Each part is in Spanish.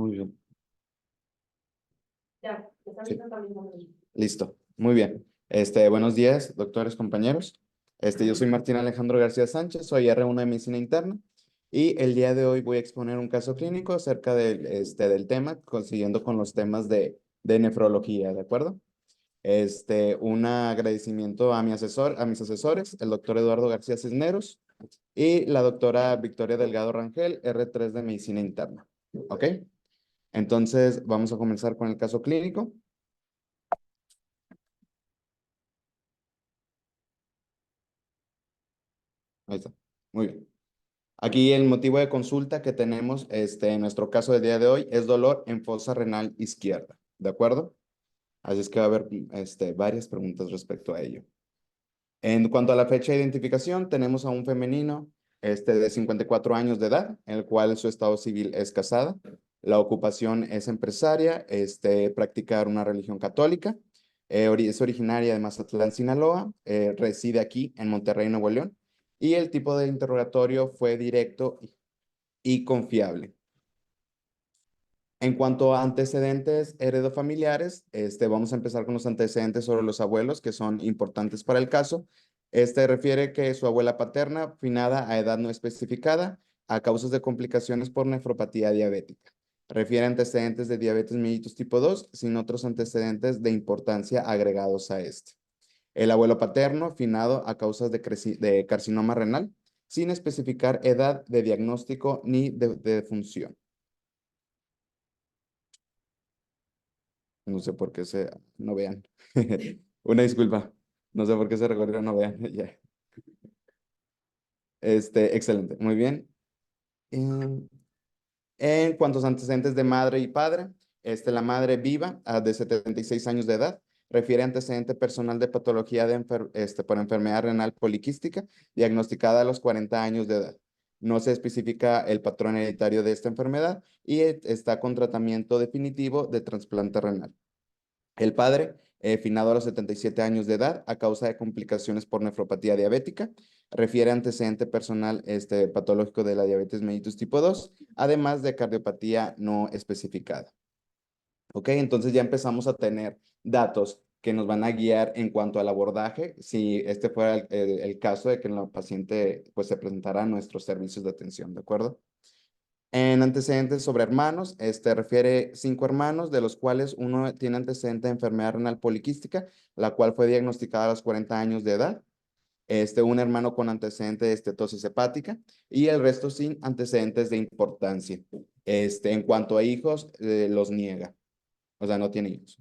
Muy bien. Ya, está Sí. viendo también. Listo. Muy bien. Buenos días, doctores, compañeros. Yo soy Martín Alejandro García Sánchez, soy R1 de Medicina Interna y el día de hoy voy a exponer un caso clínico acerca del tema, consiguiendo con los temas de nefrología, ¿de acuerdo? Un agradecimiento a a mis asesores, el doctor Eduardo García Cisneros y la doctora Victoria Delgado Rangel, R3 de Medicina Interna. ¿Ok? Entonces, vamos a comenzar con el caso clínico. Ahí está. Muy bien. Aquí el motivo de consulta que tenemos en nuestro caso del día de hoy es dolor en fosa renal izquierda. ¿De acuerdo? Así es que va a haber varias preguntas respecto a ello. En cuanto a la fecha de identificación, tenemos a un femenino de 54 años de edad, en el cual su estado civil es casada. La ocupación es empresaria, practicar una religión católica. Es originaria de Mazatlán, Sinaloa. Reside aquí en Monterrey, Nuevo León. Y el tipo de interrogatorio fue directo y confiable. En cuanto a antecedentes heredofamiliares, vamos a empezar con los antecedentes sobre los abuelos, que son importantes para el caso. Refiere que su abuela paterna, finada a edad no especificada, a causas de complicaciones por nefropatía diabética. Refiere antecedentes de diabetes mellitus tipo 2, sin otros antecedentes de importancia agregados a este. El abuelo paterno, finado a causas de carcinoma renal, sin especificar edad de diagnóstico ni de función. No sé por qué no vean. Una disculpa. No sé por qué se recorrió, no vean. Ya. Excelente. Muy bien. En, en cuanto a antecedentes de madre y padre, la madre viva, de 76 años de edad, refiere antecedente personal de patología por enfermedad renal poliquística, diagnosticada a los 40 años de edad. No se especifica el patrón hereditario de esta enfermedad y está con tratamiento definitivo de trasplante renal. El padre, finado a los 77 años de edad a causa de complicaciones por nefropatía diabética, refiere antecedente personal patológico de la diabetes mellitus tipo 2, además de cardiopatía no especificada. ¿Ok? Entonces ya empezamos a tener datos que nos van a guiar en cuanto al abordaje, si este fuera el caso de que la paciente pues, se presentara a nuestros servicios de atención, ¿de acuerdo? En antecedentes sobre hermanos, refiere 5 hermanos, de los cuales uno tiene antecedente de enfermedad renal poliquística, la cual fue diagnosticada a los 40 años de edad. Un hermano con antecedente de estetosis hepática y el resto sin antecedentes de importancia. En cuanto a hijos, los niega, o sea, no tiene hijos.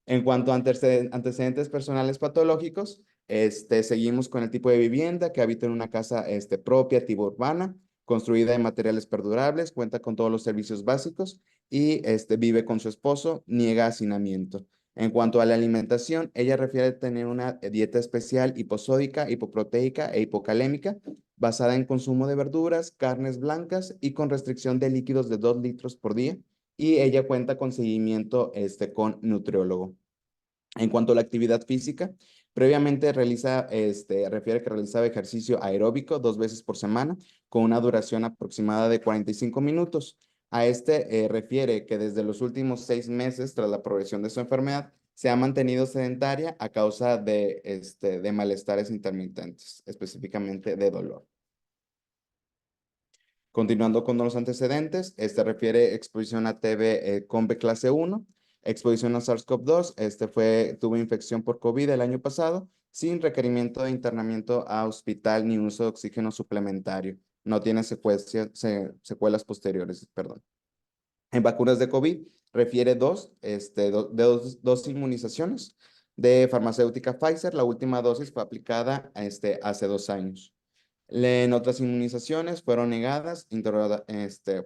En cuanto a antecedentes personales patológicos, seguimos con el tipo de vivienda que habita en una casa propia, tipo urbana, construida de materiales perdurables, cuenta con todos los servicios básicos y vive con su esposo, niega hacinamiento. En cuanto a la alimentación, ella refiere tener una dieta especial hiposódica, hipoproteica e hipocalémica, basada en consumo de verduras, carnes blancas y con restricción de líquidos de 2 litros por día. Y ella cuenta con seguimiento con nutriólogo. En cuanto a la actividad física, previamente refiere que realizaba ejercicio aeróbico 2 veces por semana con una duración aproximada de 45 minutos. A refiere que desde los últimos 6 meses tras la progresión de su enfermedad se ha mantenido sedentaria a causa de malestares intermitentes, específicamente de dolor. Continuando con los antecedentes, refiere exposición a TB con B clase 1, exposición a SARS-CoV-2, tuvo infección por COVID el año pasado, sin requerimiento de internamiento a hospital ni uso de oxígeno suplementario. No tiene secuelas posteriores, perdón. En vacunas de COVID, refiere dos inmunizaciones de farmacéutica Pfizer. La última dosis fue aplicada hace 2 años. En otras inmunizaciones fueron negadas,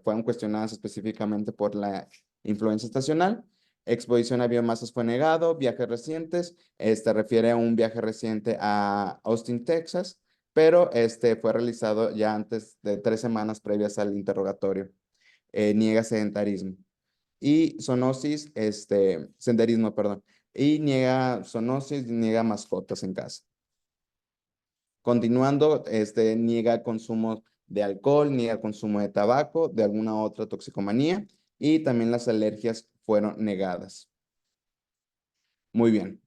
fueron cuestionadas específicamente por la influenza estacional. Exposición a biomasas fue negado. Viajes recientes, refiere a un viaje reciente a Austin, Texas, pero fue realizado ya antes de 3 semanas previas al interrogatorio. Niega sedentarismo. Y zoonosis, senderismo, perdón. Y niega zoonosis, niega mascotas en casa. Continuando, niega consumo de alcohol ni al consumo de tabaco, de alguna otra toxicomanía, y también las alergias fueron negadas. Muy bien.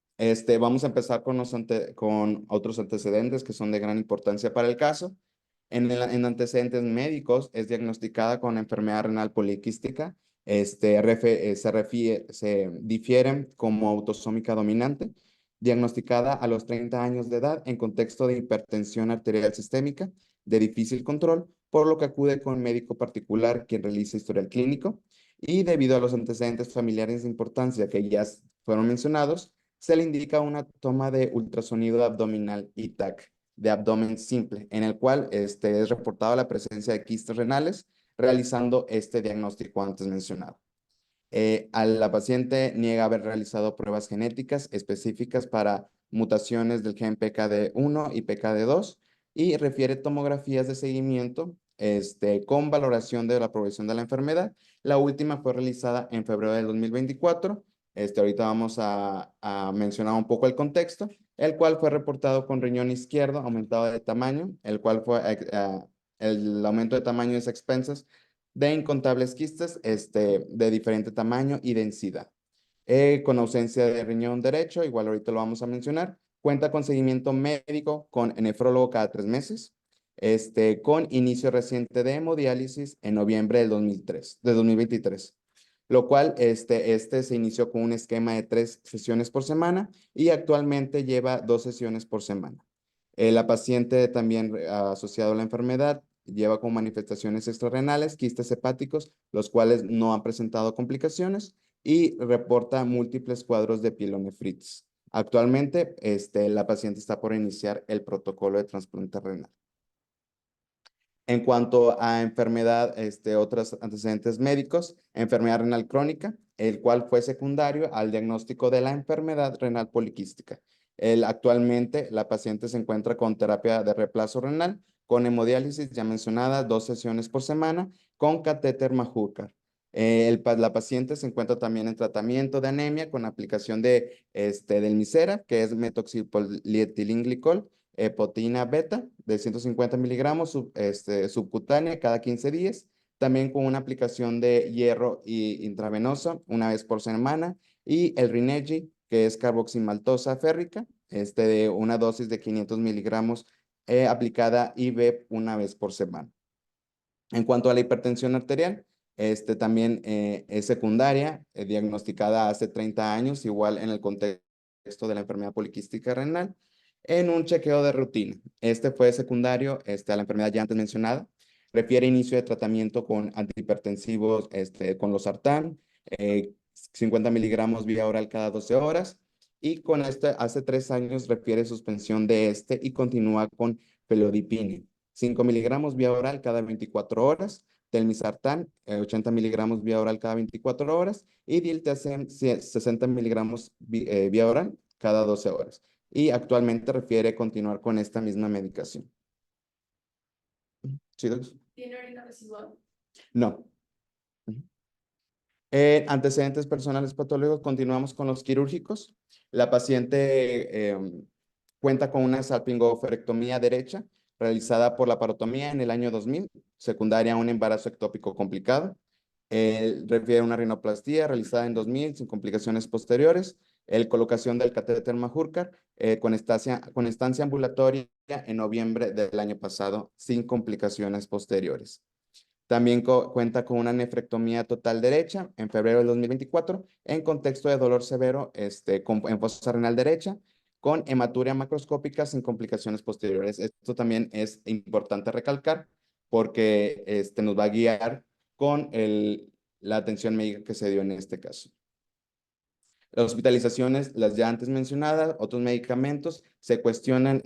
Vamos a empezar con otros antecedentes que son de gran importancia para el caso. En antecedentes médicos es diagnosticada con enfermedad renal poliquística. Se difieren como autosómica dominante, diagnosticada a los 30 años de edad en contexto de hipertensión arterial sistémica de difícil control, por lo que acude con médico particular quien realiza historial clínico y debido a los antecedentes familiares de importancia que ya fueron mencionados, se le indica una toma de ultrasonido abdominal y TAC de abdomen simple, en el cual es reportada la presencia de quistes renales, realizando este diagnóstico antes mencionado. A la paciente niega haber realizado pruebas genéticas específicas para mutaciones del gen PKD1 y PKD2 y refiere tomografías de seguimiento con valoración de la progresión de la enfermedad. La última fue realizada en febrero del 2024. Ahorita vamos a mencionar un poco el contexto, el cual fue reportado con riñón izquierdo aumentado de tamaño, el cual fue el aumento de tamaño es a expensas de incontables quistes de diferente tamaño y densidad. Con ausencia de riñón derecho, igual ahorita lo vamos a mencionar, cuenta con seguimiento médico con nefrólogo cada 3 meses, con inicio reciente de hemodiálisis en noviembre de 2023, lo cual se inició con un esquema de 3 sesiones por semana y actualmente lleva 2 sesiones por semana. La paciente también asociado a la enfermedad lleva con manifestaciones extrarrenales, quistes hepáticos, los cuales no han presentado complicaciones y reporta múltiples cuadros de pielonefritis. Actualmente, la paciente está por iniciar el protocolo de trasplante renal. En cuanto a enfermedad, otros antecedentes médicos, enfermedad renal crónica, el cual fue secundario al diagnóstico de la enfermedad renal poliquística. Actualmente, la paciente se encuentra con terapia de reemplazo renal, con hemodiálisis ya mencionada, 2 sesiones por semana, con catéter Majorcar. La paciente se encuentra también en tratamiento de anemia con aplicación del Misera, que es metoxilpolietilenglicol, proteína beta de 150 miligramos subcutánea cada 15 días, también con una aplicación de hierro intravenosa una vez por semana, y el Rineji, que es carboximaltosa férrica, de una dosis de 500 miligramos aplicada IV una vez por semana. En cuanto a la hipertensión arterial, también es secundaria, diagnosticada hace 30 años, igual en el contexto de la enfermedad poliquística renal, en un chequeo de rutina. Este fue secundario a la enfermedad ya antes mencionada. Refiere inicio de tratamiento con antihipertensivos, con losartán, 50 miligramos vía oral cada 12 horas. Y con hace 3 años refiere suspensión de y continúa con felodipine. 5 miligramos vía oral cada 24 horas, telmisartán, 80 miligramos vía oral cada 24 horas, y diltiazem, 60 miligramos vía oral cada 12 horas. Y actualmente refiere continuar con esta misma medicación. ¿Sí, doctor? ¿Tiene orina residual? No. Antecedentes personales patológicos, continuamos con los quirúrgicos. La paciente cuenta con una salpingoferectomía derecha realizada por la parotomía en el año 2000, secundaria a un embarazo ectópico complicado. Refiere una rinoplastía realizada en 2000 sin complicaciones posteriores. Colocación del catéter Majorcar con estancia ambulatoria en noviembre del año pasado sin complicaciones posteriores. También cuenta con una nefrectomía total derecha en febrero del 2024 en contexto de dolor severo en fosa renal derecha con hematuria macroscópica sin complicaciones posteriores. Esto también es importante recalcar porque nos va a guiar con la atención médica que se dio en este caso. Las hospitalizaciones, las ya antes mencionadas, otros medicamentos, se cuestionan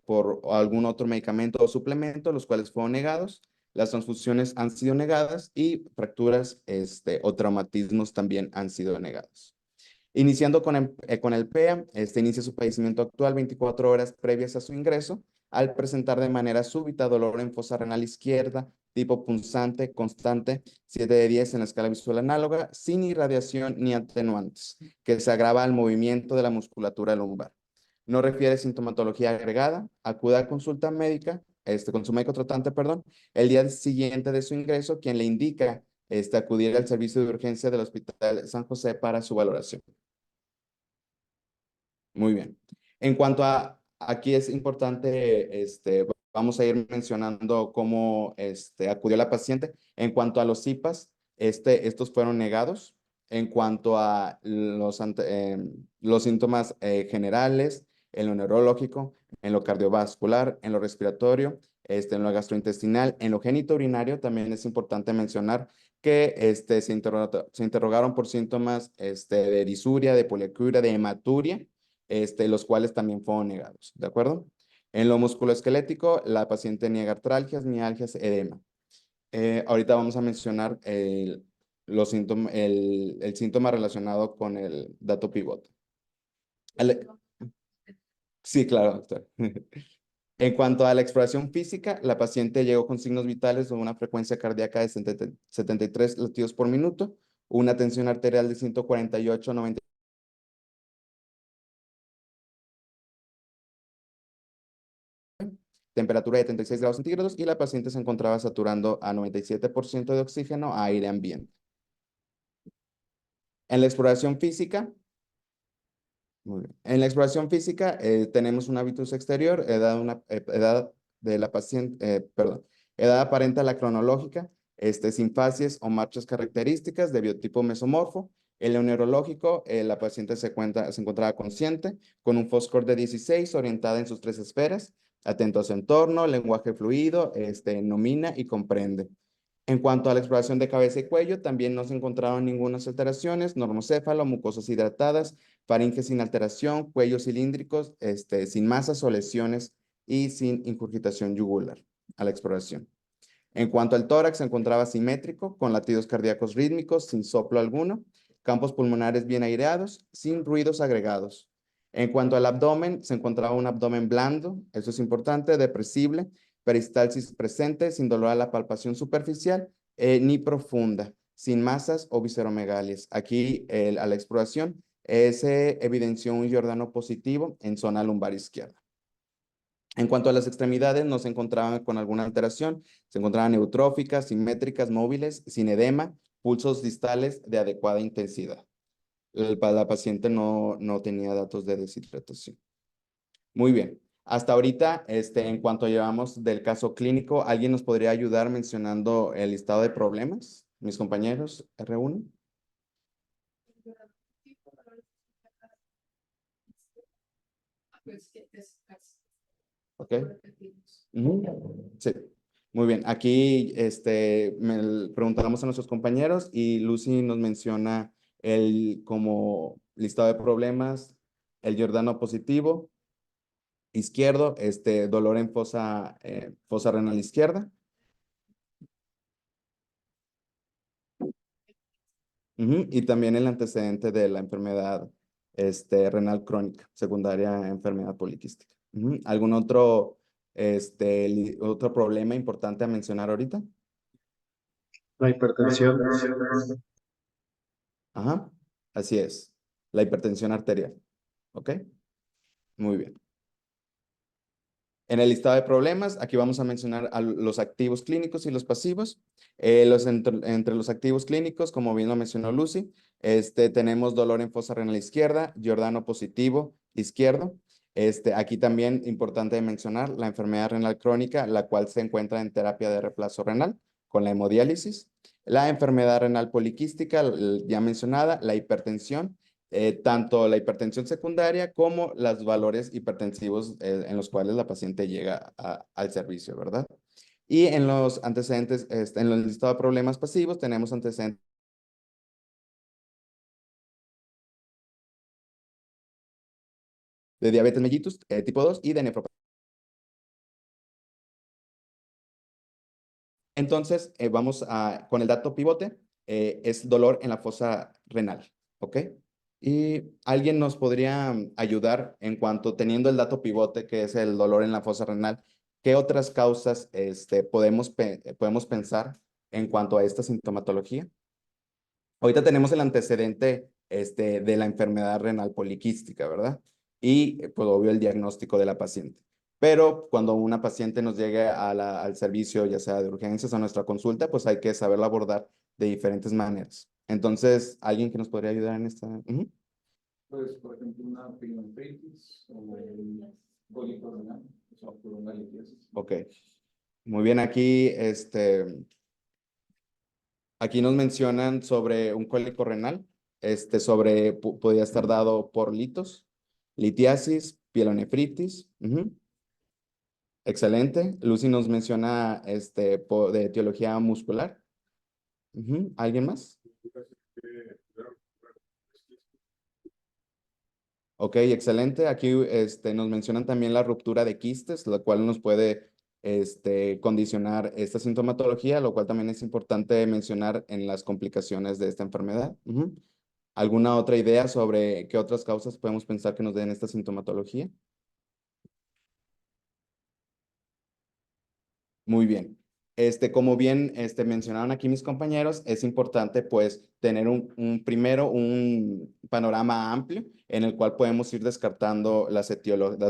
por algún otro medicamento o suplemento, los cuales fueron negados. Las transfusiones han sido negadas y fracturas o traumatismos también han sido negados. Iniciando con el PEA, inicia su padecimiento actual 24 horas previas a su ingreso, al presentar de manera súbita dolor en fosa renal izquierda, tipo punzante, constante, 7 de 10 en la escala visual análoga, sin irradiación ni atenuantes, que se agrava al movimiento de la musculatura lumbar. No refiere sintomatología agregada, acude a consulta médica con su médico tratante, perdón, el día siguiente de su ingreso, quien le indica acudir al servicio de urgencia del Hospital San José para su valoración. Muy bien. En cuanto a, aquí es importante, vamos a ir mencionando cómo acudió la paciente. En cuanto a los CIPAS, estos fueron negados. En cuanto a los síntomas generales, en lo neurológico, en lo cardiovascular, en lo respiratorio, en lo gastrointestinal, en lo genitourinario, también es importante mencionar que se interrogaron por síntomas de disuria, de poliacuria, de hematuria, los cuales también fueron negados, ¿de acuerdo? En lo musculoesquelético, la paciente niega artralgias, mialgias, edema. Ahorita vamos a mencionar el síntoma relacionado con el dato pivote. Sí, claro, doctor. En cuanto a la exploración física, la paciente llegó con signos vitales de una frecuencia cardíaca de 73 latidos por minuto, una tensión arterial de 148/90, temperatura de 36 grados centígrados y la paciente se encontraba saturando a 97% de oxígeno a aire ambiente. En la exploración física, muy bien. En la exploración física tenemos un hábitus exterior, edad de la paciente, perdón, edad aparente a la cronológica, sin facies o marchas características de biotipo mesomorfo. En lo neurológico, la paciente se encontraba consciente, con un FOSCOR de 16, orientada en sus tres esferas, atento a su entorno, lenguaje fluido, nomina y comprende. En cuanto a la exploración de cabeza y cuello, también no se encontraron ninguna alteraciones, normocéfalo, mucosas hidratadas, faringe sin alteración, cuellos cilíndricos, sin masas o lesiones y sin incurgitación yugular a la exploración. En cuanto al tórax, se encontraba simétrico, con latidos cardíacos rítmicos, sin soplo alguno, campos pulmonares bien aireados, sin ruidos agregados. En cuanto al abdomen, se encontraba un abdomen blando, eso es importante, depresible, peristalsis presente, sin dolor a la palpación superficial, ni profunda, sin masas o visceromegalias. Aquí, a la exploración, se evidenció un Giordano positivo en zona lumbar izquierda. En cuanto a las extremidades, no se encontraban con alguna alteración, se encontraban eutróficas, simétricas, móviles, sin edema, pulsos distales de adecuada intensidad. La paciente no tenía datos de deshidratación. Muy bien. Hasta ahorita, en cuanto llevamos del caso clínico, ¿alguien nos podría ayudar mencionando el listado de problemas? Mis compañeros, R1. Ok. Sí. Muy bien. Aquí preguntamos a nuestros compañeros y Lucy nos menciona como listado de problemas, el Giordano positivo, izquierdo, dolor en fosa renal izquierda. Y también el antecedente de la enfermedad renal crónica, secundaria enfermedad poliquística. ¿Algún otro problema importante a mencionar ahorita? La hipertensión. Ajá, así es. La hipertensión arterial. ¿Ok? Muy bien. En el listado de problemas, aquí vamos a mencionar a los activos clínicos y los pasivos. Entre los activos clínicos, como bien lo mencionó Lucy, tenemos dolor en fosa renal izquierda, Giordano positivo izquierdo. Aquí también importante mencionar la enfermedad renal crónica, la cual se encuentra en terapia de reemplazo renal con la hemodiálisis. La enfermedad renal poliquística, ya mencionada, la hipertensión, tanto la hipertensión secundaria como los valores hipertensivos en los cuales la paciente llega al servicio, ¿verdad? Y en los antecedentes, en el listado de problemas pasivos, tenemos antecedentes de diabetes mellitus tipo 2 y de nefropatía. Entonces, con el dato pivote, es dolor en la fosa renal, ¿ok? Y alguien nos podría ayudar en cuanto teniendo el dato pivote, que es el dolor en la fosa renal, ¿qué otras causas podemos pensar en cuanto a esta sintomatología? Ahorita tenemos el antecedente de la enfermedad renal poliquística, ¿verdad? Y, pues, obvio, el diagnóstico de la paciente. Pero cuando una paciente nos llegue al servicio, ya sea de urgencias o a nuestra consulta, pues hay que saberla abordar de diferentes maneras. Entonces, ¿alguien que nos podría ayudar en esta? Ujú. Pues, por ejemplo, una pilonephritis o un cólico renal, o sea, por una litiasis. Ok, muy bien. Aquí nos mencionan sobre un cólico renal, podría estar dado por litos, litiasis, pielonefritis. Ujú. Excelente. Lucy nos menciona de etiología muscular. Ujú. ¿Alguien más? Ok, excelente. Aquí nos mencionan también la ruptura de quistes, la cual nos puede condicionar esta sintomatología, lo cual también es importante mencionar en las complicaciones de esta enfermedad. Ujú. ¿Alguna otra idea sobre qué otras causas podemos pensar que nos den esta sintomatología? Muy bien. Como bien mencionaron aquí mis compañeros, es importante pues tener primero un panorama amplio en el cual podemos ir descartando las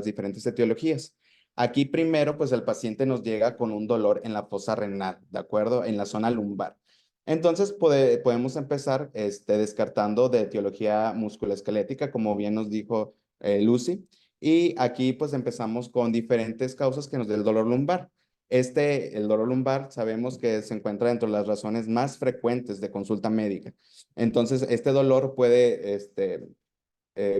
diferentes etiologías. Aquí primero pues el paciente nos llega con un dolor en la fosa renal, ¿de acuerdo? En la zona lumbar. Entonces podemos empezar descartando de etiología musculoesquelética, como bien nos dijo Lucy. Y aquí pues empezamos con diferentes causas que nos den el dolor lumbar. El dolor lumbar sabemos que se encuentra dentro de las razones más frecuentes de consulta médica. Entonces, este dolor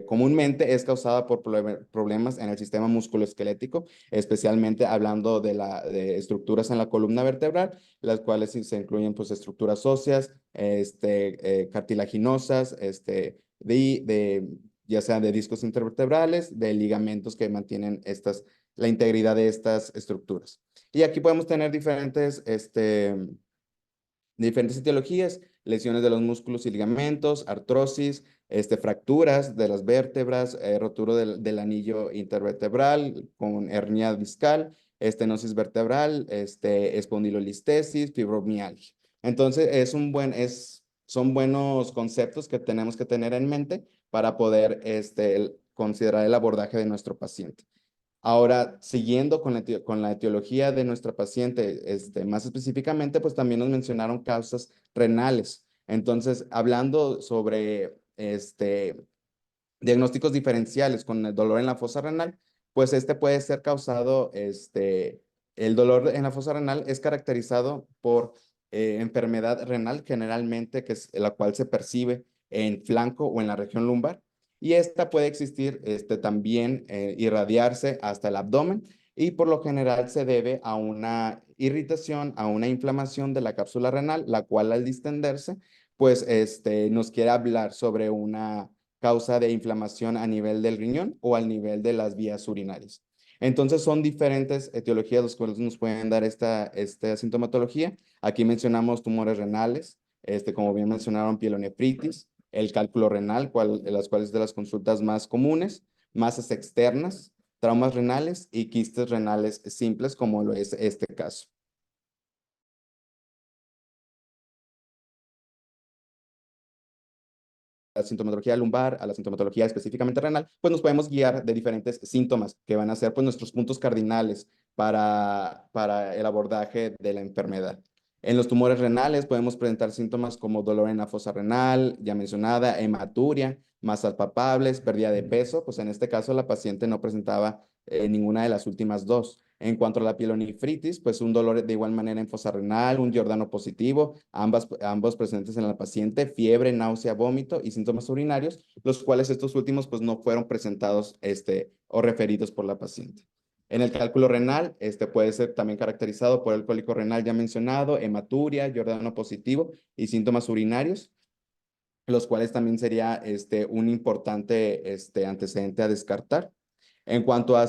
comúnmente es causada por problemas en el sistema musculoesquelético, especialmente hablando de estructuras en la columna vertebral, las cuales sí se incluyen pues estructuras óseas, cartilaginosas, ya sea de discos intervertebrales, de ligamentos que mantienen la integridad de estas estructuras. Y aquí podemos tener diferentes etiologías, lesiones de los músculos y ligamentos, artrosis, fracturas de las vértebras, rotura del anillo intervertebral con hernia discal, estenosis vertebral, espondilolistesis, fibromialgia. Entonces, son buenos conceptos que tenemos que tener en mente para poder considerar el abordaje de nuestro paciente. Ahora, siguiendo con la etiología de nuestra paciente, más específicamente, pues también nos mencionaron causas renales. Entonces, hablando sobre diagnósticos diferenciales con el dolor en la fosa renal, pues puede ser causado, el dolor en la fosa renal es caracterizado por enfermedad renal generalmente, que es la cual se percibe en flanco o en la región lumbar. Y esta puede existir también, irradiarse hasta el abdomen y por lo general se debe a una irritación, a una inflamación de la cápsula renal, la cual al distenderse, pues nos quiere hablar sobre una causa de inflamación a nivel del riñón o al nivel de las vías urinarias. Entonces son diferentes etiologías las cuales nos pueden dar esta sintomatología. Aquí mencionamos tumores renales, como bien mencionaron, pielonefritis, el cálculo renal, las cuales de las consultas más comunes, masas externas, traumas renales y quistes renales simples, como lo es este caso. La sintomatología lumbar, a la sintomatología específicamente renal, pues nos podemos guiar de diferentes síntomas que van a ser pues nuestros puntos cardinales para el abordaje de la enfermedad. En los tumores renales podemos presentar síntomas como dolor en la fosa renal, ya mencionada, hematuria, masas palpables, pérdida de peso, pues en este caso la paciente no presentaba ninguna de las últimas dos. En cuanto a la pielonefritis, pues un dolor de igual manera en fosa renal, un Giordano positivo, ambos presentes en la paciente, fiebre, náusea, vómito y síntomas urinarios, los cuales estos últimos pues no fueron presentados o referidos por la paciente. En el cálculo renal, puede ser también caracterizado por el cólico renal ya mencionado, hematuria, Giordano positivo y síntomas urinarios, los cuales también sería un importante antecedente a descartar. En cuanto a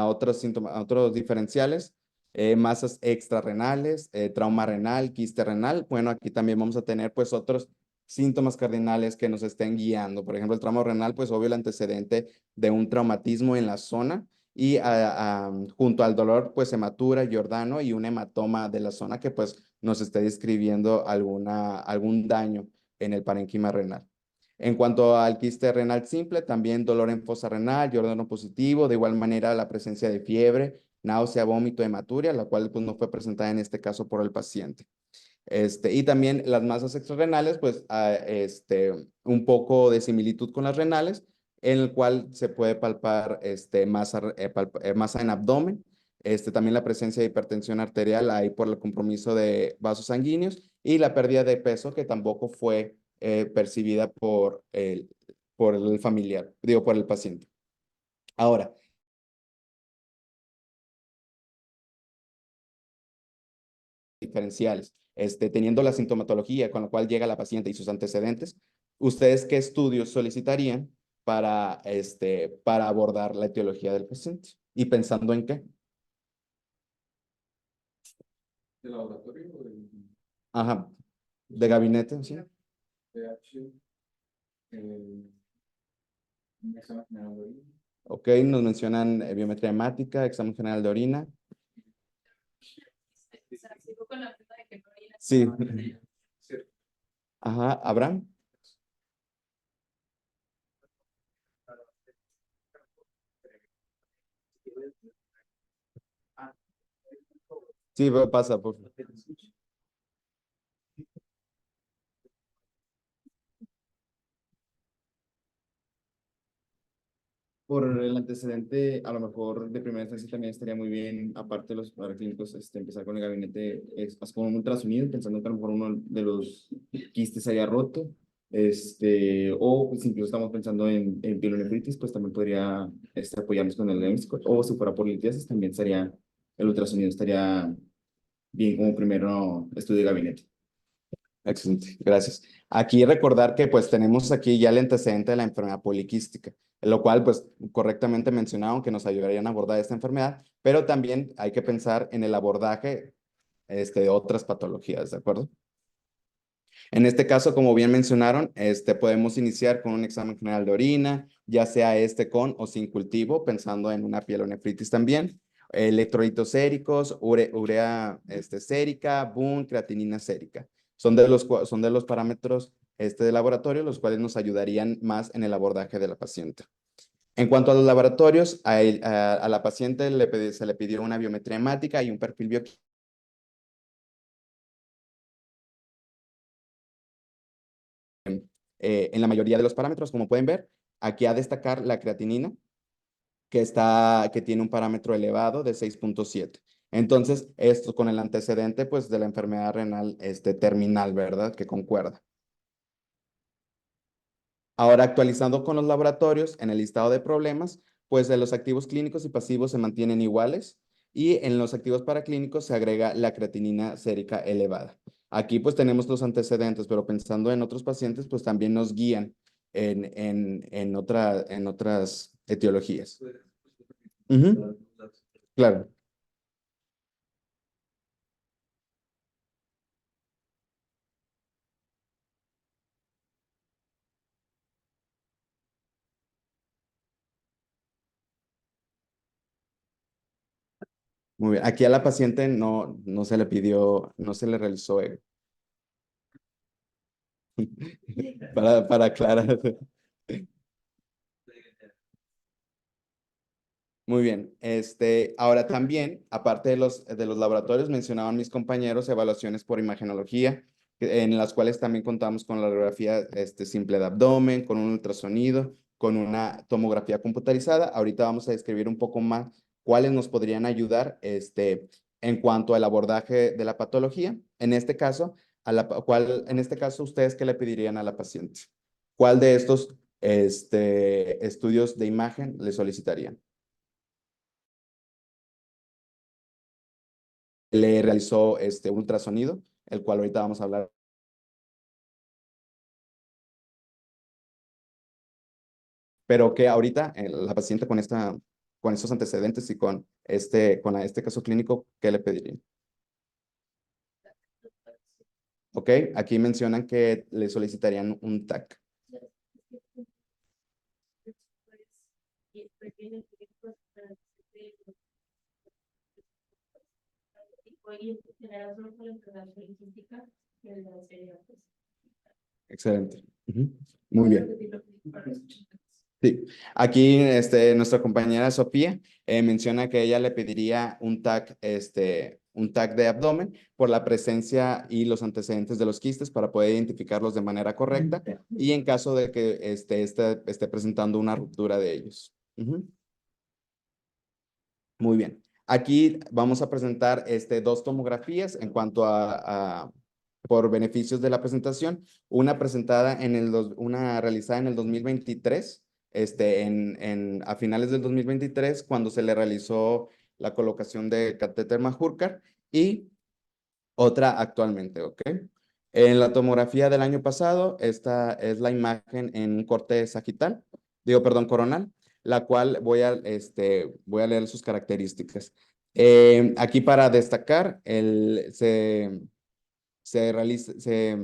otros síntomas, a otros diferenciales, masas extrarrenales, trauma renal, quiste renal, bueno, aquí también vamos a tener pues otros síntomas cardinales que nos estén guiando. Por ejemplo, el trauma renal, pues obvio el antecedente de un traumatismo en la zona y junto al dolor, pues hematura, Giordano y un hematoma de la zona que pues nos esté describiendo algún daño en el parénquima renal. En cuanto al quiste renal simple, también dolor en fosa renal, Giordano positivo, de igual manera la presencia de fiebre, náusea, vómito, hematuria, la cual pues no fue presentada en este caso por el paciente. Y también las masas extrarrenales, pues un poco de similitud con las renales, en el cual se puede palpar masa en abdomen, también la presencia de hipertensión arterial ahí por el compromiso de vasos sanguíneos y la pérdida de peso que tampoco fue percibida por el familiar, digo, por el paciente. Ahora, diferenciales, teniendo la sintomatología con la cual llega la paciente y sus antecedentes, ¿ustedes qué estudios solicitarían para abordar la etiología del paciente? ¿Y pensando en qué? ¿De laboratorio o de Ajá, de gabinete, ¿sí? pH? Un examen general de orina. Ok, nos mencionan biometría hemática, examen general de orina. Sí. Cierto. Ajá, Abraham. Sí, pasa, por favor. Por el antecedente, a lo mejor de primera instancia también estaría muy bien, aparte de los paraclínicos, empezar con el gabinete, con un ultrasonido, pensando que a lo mejor uno de los quistes se haya roto, o pues incluso estamos pensando en pielonefritis, pues también podría apoyarnos con el diagnóstico, o si fuera por litiasis, también sería, el ultrasonido estaría bien como primero estudio de gabinete. Excelente, gracias. Aquí recordar que pues tenemos aquí ya el antecedente de la enfermedad poliquística, lo cual pues correctamente mencionaron que nos ayudarían a abordar esta enfermedad, pero también hay que pensar en el abordaje de otras patologías, ¿de acuerdo? En este caso, como bien mencionaron, podemos iniciar con un examen general de orina, ya sea con o sin cultivo, pensando en una pielonefritis también, electrolitos séricos, urea sérica, BUN, creatinina sérica. Son de los parámetros de laboratorio, los cuales nos ayudarían más en el abordaje de la paciente. En cuanto a los laboratorios, a la paciente se le pidió una biometría hemática y un perfil bioquímico. En la mayoría de los parámetros, como pueden ver, aquí a destacar la creatinina, que tiene un parámetro elevado de 6.7. Entonces, esto con el antecedente, pues, de la enfermedad renal, terminal, ¿verdad? Que concuerda. Ahora, actualizando con los laboratorios, en el listado de problemas, pues, de los activos clínicos y pasivos se mantienen iguales, y en los activos paraclínicos se agrega la creatinina sérica elevada. Aquí, pues, tenemos los antecedentes, pero pensando en otros pacientes, pues, también nos guían en otras etiologías. Ujú, claro. Muy bien. Aquí a la paciente no se le pidió, no se le realizó eco. Para aclarar. Muy bien. Ahora también, aparte de los laboratorios, mencionaban mis compañeros evaluaciones por imagenología, en las cuales también contamos con la radiografía simple de abdomen, con un ultrasonido, con una tomografía computarizada. Ahorita vamos a describir un poco más cuáles nos podrían ayudar en cuanto al abordaje de la patología. En este caso, ¿ustedes qué le pedirían a la paciente? ¿Cuál de estos estudios de imagen le solicitarían? Le realizó ultrasonido, el cual ahorita vamos a hablar. Pero que ahorita la paciente con estos antecedentes y con este caso clínico, ¿qué le pedirían? Ok, aquí mencionan que le solicitarían un TAC. Excelente. Ujú. Muy bien. Sí, aquí nuestra compañera Sofía menciona que ella le pediría un tag de abdomen por la presencia y los antecedentes de los quistes para poder identificarlos de manera correcta y en caso de que esté presentando una ruptura de ellos. Ujú. Muy bien. Aquí vamos a presentar dos tomografías en cuanto por beneficios de la presentación. Una presentada una realizada en el 2023, a finales del 2023, cuando se le realizó la colocación de catéter Majorcar y otra actualmente, ¿ok? En la tomografía del año pasado, esta es la imagen en un corte sagital, perdón, coronal, la cual voy a leer sus características. Aquí para destacar, se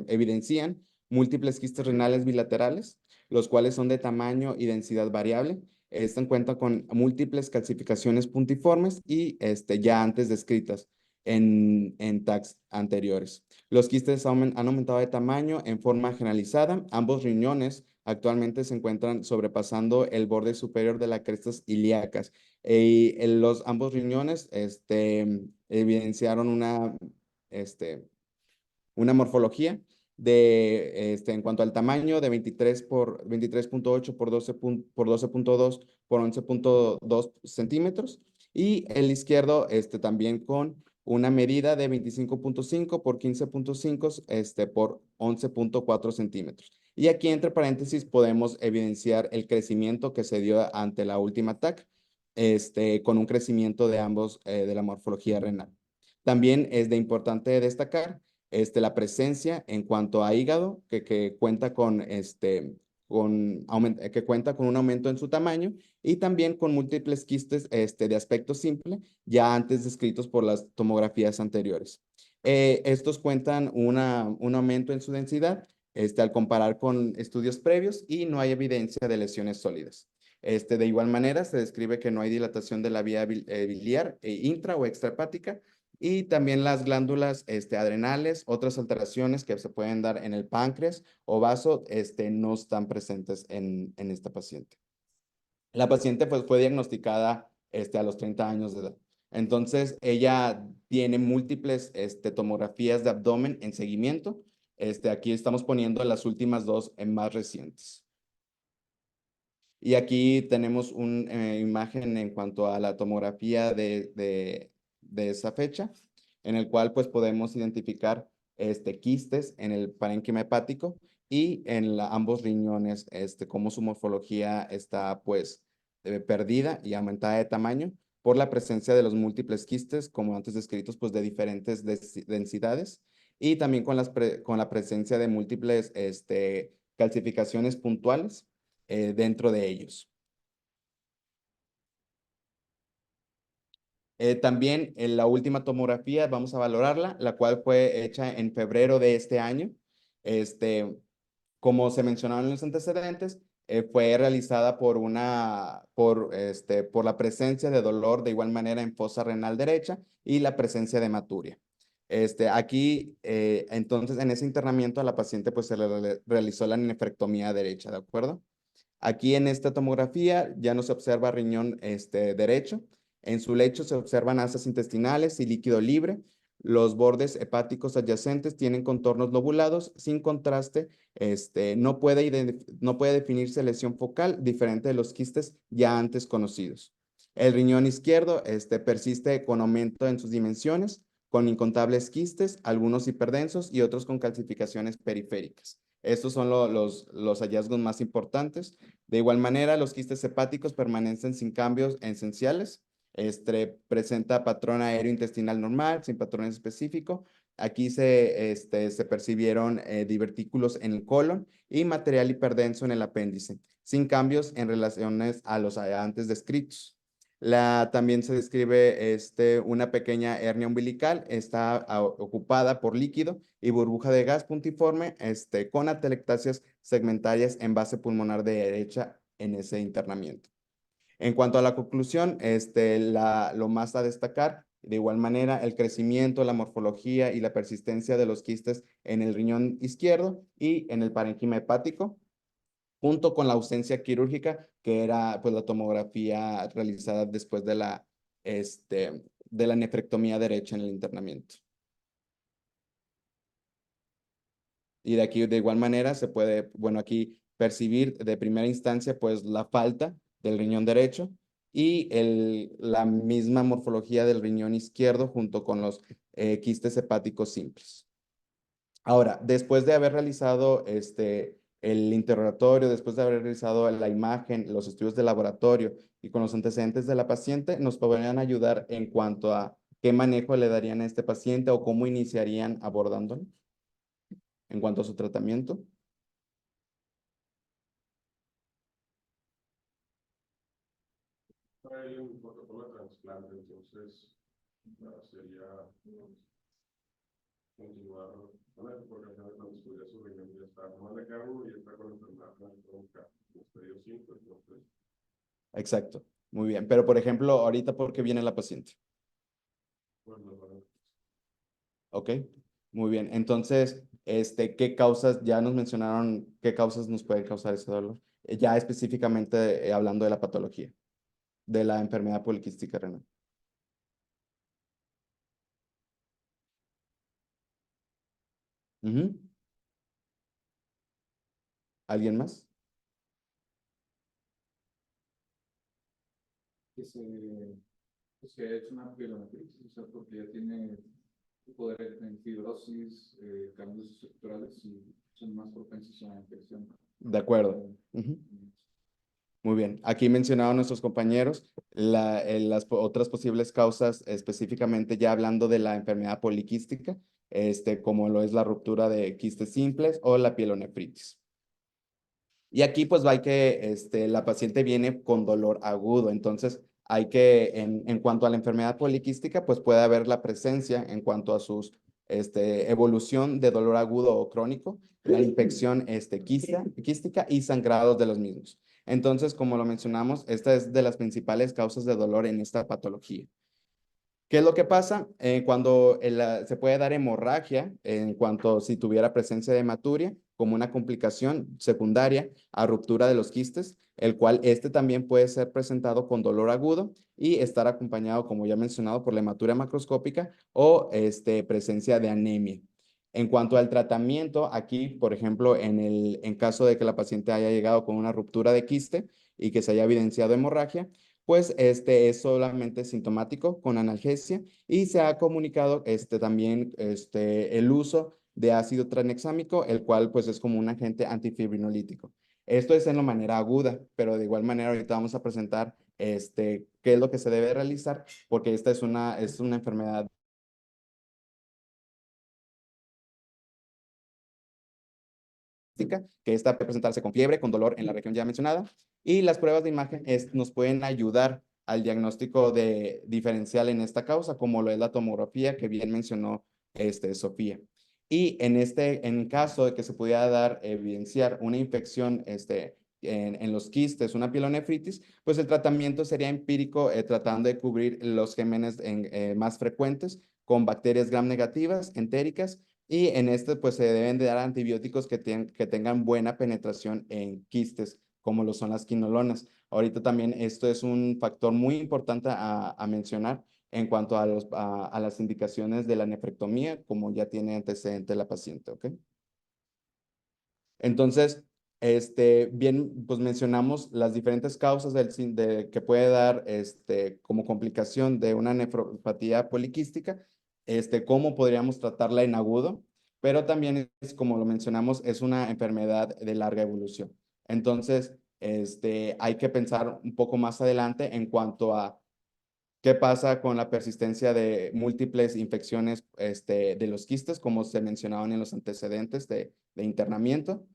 evidencian múltiples quistes renales bilaterales, los cuales son de tamaño y densidad variable. Están cuenta con múltiples calcificaciones puntiformes y ya antes descritas en tags anteriores. Los quistes han aumentado de tamaño en forma generalizada. Ambos riñones actualmente se encuentran sobrepasando el borde superior de las crestas ilíacas. Y ambos riñones evidenciaron una morfología en cuanto al tamaño de 23.8 por 12.2 por 11.2 centímetros y el izquierdo también con una medida de 25.5 por 15.5 por 11.4 centímetros. Y aquí entre paréntesis podemos evidenciar el crecimiento que se dio ante la última TAC, con un crecimiento de ambos de la morfología renal. También es de importante destacar la presencia en cuanto a hígado, que cuenta que cuenta con un aumento en su tamaño y también con múltiples quistes de aspecto simple, ya antes descritos por las tomografías anteriores. Estos cuentan un aumento en su densidad al comparar con estudios previos y no hay evidencia de lesiones sólidas. De igual manera, se describe que no hay dilatación de la vía biliar intra o extrahepática, y también las glándulas adrenales, otras alteraciones que se pueden dar en el páncreas o vaso, no están presentes en esta paciente. La paciente pues, fue diagnosticada a los 30 años de edad. Entonces, ella tiene múltiples tomografías de abdomen en seguimiento. Aquí estamos poniendo las últimas dos más recientes. Y aquí tenemos una imagen en cuanto a la tomografía de esa fecha, en el cual pues podemos identificar quistes en el parénquima hepático y en ambos riñones, cómo su morfología está pues perdida y aumentada de tamaño por la presencia de los múltiples quistes, como antes descritos, pues de diferentes densidades y también con la presencia de múltiples calcificaciones puntuales dentro de ellos. También en la última tomografía vamos a valorarla, la cual fue hecha en febrero de este año. Como se mencionaron en los antecedentes, fue realizada por la presencia de dolor de igual manera en fosa renal derecha y la presencia de hematuria. Aquí, entonces, en ese internamiento a la paciente pues se le realizó la nefrectomía derecha, ¿de acuerdo? Aquí en esta tomografía ya no se observa riñón derecho. En su lecho se observan asas intestinales y líquido libre. Los bordes hepáticos adyacentes tienen contornos lobulados. Sin contraste, no puede definirse lesión focal diferente de los quistes ya antes conocidos. El riñón izquierdo persiste con aumento en sus dimensiones, con incontables quistes, algunos hiperdensos y otros con calcificaciones periféricas. Estos son los hallazgos más importantes. De igual manera, los quistes hepáticos permanecen sin cambios esenciales. Presenta patrón aéreo intestinal normal, sin patrón específico. Aquí se percibieron divertículos en el colon y material hiperdenso en el apéndice, sin cambios en relaciones a los antes descritos. También se describe una pequeña hernia umbilical, está ocupada por líquido y burbuja de gas puntiforme con atelectasias segmentarias en base pulmonar derecha en ese internamiento. En cuanto a la conclusión, lo más a destacar De igual manera, el crecimiento, la morfología y la persistencia de los quistes en el riñón izquierdo y en el parénquima hepático, junto con la ausencia quirúrgica, que era pues la tomografía realizada después de la nefrectomía derecha en el internamiento. Y de aquí, de igual manera, se puede, bueno, aquí percibir de primera instancia, pues, la falta del riñón derecho y la misma morfología del riñón izquierdo junto con los quistes hepáticos simples. Ahora, después de haber realizado el interrogatorio, después de haber realizado la imagen, los estudios de laboratorio y con los antecedentes de la paciente, nos podrían ayudar en cuanto a qué manejo le darían a este paciente o cómo iniciarían abordándolo en cuanto a su tratamiento. Hay un protocolo de trasplante, entonces sería continuar con eso, porque al final cuando estudia su riñón ya está mal de cargo y está con enfermedad crónica, estadio 5, entonces. Exacto, muy bien. Pero, por ejemplo, ahorita, ¿por qué viene la paciente? Bueno, bueno. Ok, muy bien. Entonces, ¿qué causas, ya nos mencionaron qué causas nos pueden causar ese dolor? Ya específicamente hablando de la patología, de la enfermedad poliquística renal. Ujú. ¿Alguien más? Que se, pues que ha hecho una pielonefritis, o sea, porque ya tiene poder en fibrosis, cambios estructurales y son más propensos a la infección. De acuerdo. Ujú. Muy bien. Aquí mencionaban nuestros compañeros las otras posibles causas, específicamente ya hablando de la enfermedad poliquística, como lo es la ruptura de quistes simples o la pielonefritis. Y aquí pues hay que, la paciente viene con dolor agudo, entonces hay que, en cuanto a la enfermedad poliquística, pues puede haber la presencia en cuanto a sus, evolución de dolor agudo o crónico, la infección, quística y sangrados de los mismos. Entonces, como lo mencionamos, esta es de las principales causas de dolor en esta patología. ¿Qué es lo que pasa? Cuando se puede dar hemorragia, en cuanto si tuviera presencia de hematuria, como una complicación secundaria a ruptura de los quistes, el cual también puede ser presentado con dolor agudo y estar acompañado, como ya mencionado, por la hematuria macroscópica o presencia de anemia. En cuanto al tratamiento, aquí, por ejemplo, en caso de que la paciente haya llegado con una ruptura de quiste y que se haya evidenciado hemorragia, pues es solamente sintomático con analgesia y se ha comunicado también el uso de ácido tranexámico, el cual pues es como un agente antifibrinolítico. Esto es en la manera aguda, pero de igual manera ahorita vamos a presentar qué es lo que se debe realizar, porque esta es una enfermedad que esta puede presentarse con fiebre, con dolor en la región ya mencionada, y las pruebas de imagen nos pueden ayudar al diagnóstico diferencial en esta causa, como lo es la tomografía que bien mencionó Sofía. Y en caso de que se pudiera dar, evidenciar una infección en los quistes, una pielonefritis, pues el tratamiento sería empírico, tratando de cubrir los gérmenes más frecuentes con bacterias gram negativas, entéricas, y en este, pues se deben de dar antibióticos que tengan buena penetración en quistes, como lo son las quinolonas. Ahorita también esto es un factor muy importante a mencionar en cuanto a las indicaciones de la nefrectomía, como ya tiene antecedente la paciente, ¿ok? Entonces, bien, pues mencionamos las diferentes causas que puede dar como complicación de una nefropatía poliquística, cómo podríamos tratarla en agudo, pero también es, como lo mencionamos, es una enfermedad de larga evolución. Entonces, hay que pensar un poco más adelante en cuanto a qué pasa con la persistencia de múltiples infecciones de los quistes, como se mencionaban en los antecedentes de internamiento,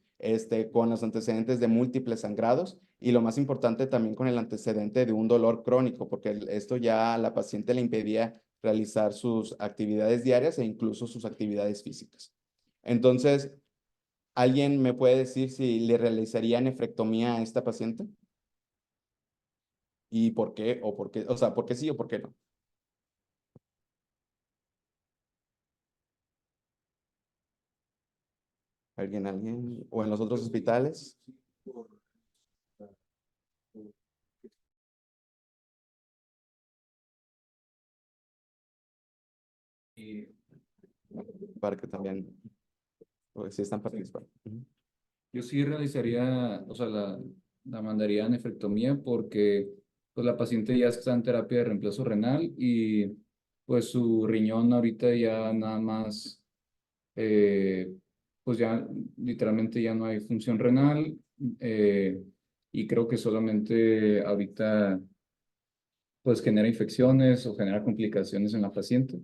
con los antecedentes de múltiples sangrados y lo más importante también con el antecedente de un dolor crónico, porque esto ya a la paciente le impedía realizar sus actividades diarias e incluso sus actividades físicas. Entonces, ¿alguien me puede decir si le realizaría nefrectomía a esta paciente? ¿Y por qué? O sea, ¿por qué sí o por qué no? ¿Alguien? ¿O en los otros hospitales? Y Para que también, pues, sí están participando. Ujú. yo sí realizaría, o sea, la mandaría a nefrectomía porque pues la paciente ya está en terapia de reemplazo renal y pues su riñón ahorita ya nada más, eh, pues ya literalmente ya no hay función renal, eh, y creo que solamente ahorita pues genera infecciones o genera complicaciones en la paciente,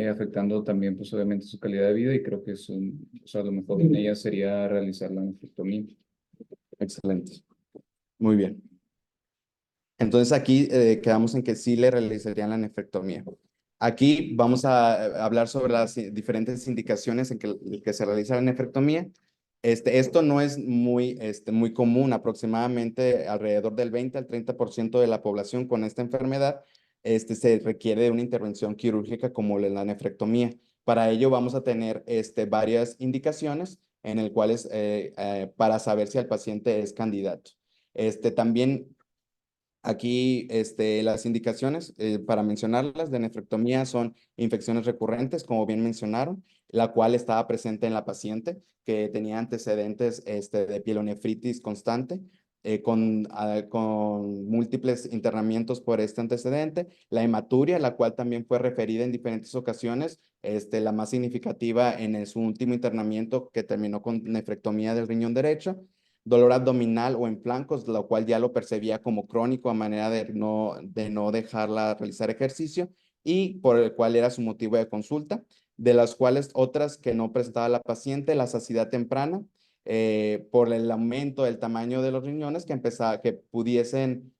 afectando también pues obviamente su calidad de vida y creo que es o sea, lo mejor en ella sería realizar la nefrectomía. Excelente. Muy bien. Entonces aquí quedamos en que sí le realizarían la nefrectomía. Aquí vamos a hablar sobre las diferentes indicaciones en que se realiza la nefrectomía. Esto no es muy común, aproximadamente alrededor del 20 al 30% de la población con esta enfermedad se requiere de una intervención quirúrgica como la nefrectomía. Para ello vamos a tener varias indicaciones en el cuales para saber si el paciente es candidato. También aquí las indicaciones para mencionarlas de nefrectomía son infecciones recurrentes, como bien mencionaron, la cual estaba presente en la paciente que tenía antecedentes de pielonefritis constante, con múltiples internamientos por este antecedente, la hematuria, la cual también fue referida en diferentes ocasiones, la más significativa en su último internamiento que terminó con nefrectomía del riñón derecho, dolor abdominal o en flancos, lo cual ya lo percibía como crónico a manera de no dejarla realizar ejercicio y por el cual era su motivo de consulta, de las cuales otras que no presentaba la paciente, la saciedad temprana, por el aumento del tamaño de los riñones que pudiesen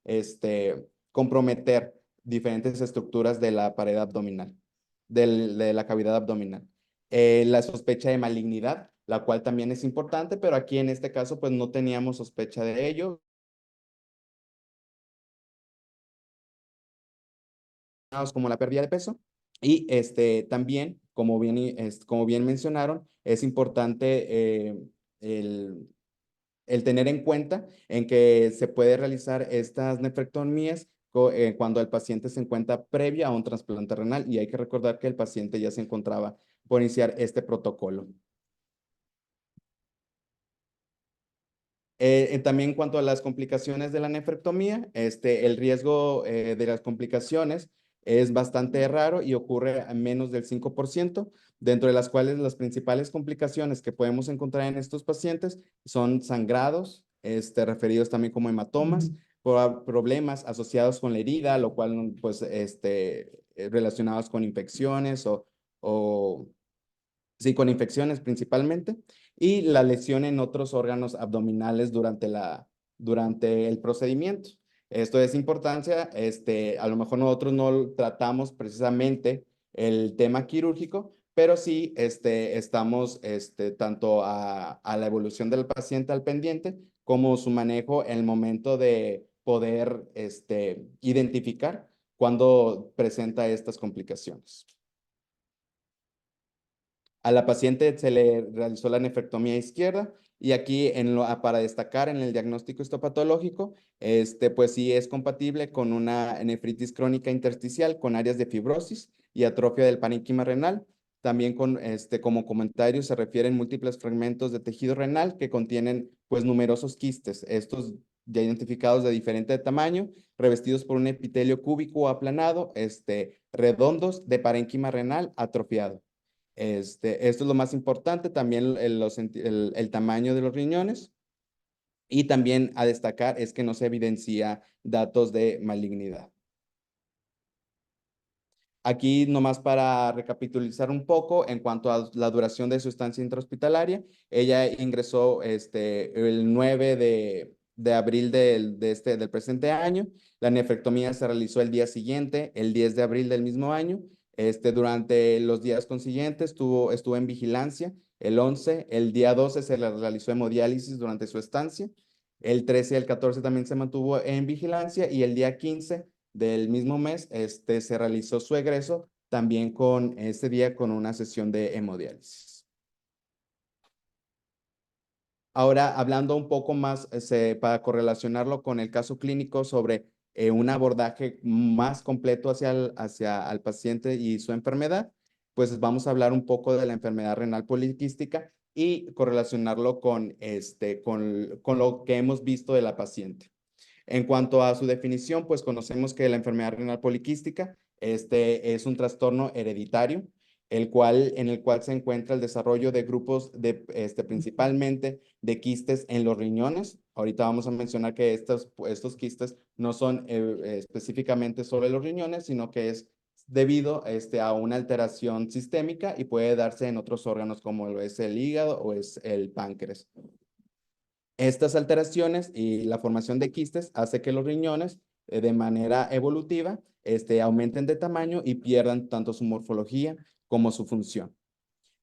comprometer diferentes estructuras de la pared abdominal, de la cavidad abdominal. La sospecha de malignidad, la cual también es importante, pero aquí en este caso pues no teníamos sospecha de ello. Como la pérdida de peso y también, como bien mencionaron, es importante el tener en cuenta en que se puede realizar estas nefrectomías cuando el paciente se encuentra previa a un trasplante renal y hay que recordar que el paciente ya se encontraba por iniciar este protocolo. También en cuanto a las complicaciones de la nefrectomía, el riesgo de las complicaciones es bastante raro y ocurre a menos del 5%, dentro de las cuales las principales complicaciones que podemos encontrar en estos pacientes son sangrados, referidos también como hematomas, problemas asociados con la herida, lo cual, pues, relacionados con infecciones o sí, con infecciones principalmente, y la lesión en otros órganos abdominales durante el procedimiento. Esto es importancia, a lo mejor nosotros no tratamos precisamente el tema quirúrgico, pero sí estamos tanto a la evolución del paciente al pendiente, como su manejo en el momento de poder identificar cuando presenta estas complicaciones. A la paciente se le realizó la nefrectomía izquierda y aquí para destacar en el diagnóstico histopatológico, pues sí es compatible con una nefritis crónica intersticial con áreas de fibrosis y atrofia del parénquima renal. También como comentario se refieren múltiples fragmentos de tejido renal que contienen pues numerosos quistes, estos ya identificados de diferente tamaño, revestidos por un epitelio cúbico o aplanado, redondos de parénquima renal atrofiado. Esto es lo más importante, también el tamaño de los riñones y también a destacar es que no se evidencia datos de malignidad. Aquí nomás para recapitulizar un poco en cuanto a la duración de su estancia intrahospitalaria, ella ingresó el 9 de abril del presente año, la nefrectomía se realizó el día siguiente, el 10 de abril del mismo año, durante los días consiguientes estuvo en vigilancia, el 11, el día 12 se le realizó hemodiálisis durante su estancia, el 13 y el 14 también se mantuvo en vigilancia y el día 15 del mismo mes, se realizó su egreso también con una sesión de hemodiálisis. Ahora, hablando un poco más, para correlacionarlo con el caso clínico sobre un abordaje más completo hacia al paciente y su enfermedad, pues vamos a hablar un poco de la enfermedad renal poliquística y correlacionarlo con lo que hemos visto de la paciente. En cuanto a su definición, pues conocemos que la enfermedad renal poliquística es un trastorno hereditario, en el cual se encuentra el desarrollo de grupos principalmente de quistes en los riñones. Ahorita vamos a mencionar que estos quistes no son específicamente sobre los riñones, sino que es debido a una alteración sistémica y puede darse en otros órganos como lo es el hígado o es el páncreas. Estas alteraciones y la formación de quistes hace que los riñones de manera evolutiva aumenten de tamaño y pierdan tanto su morfología como su función.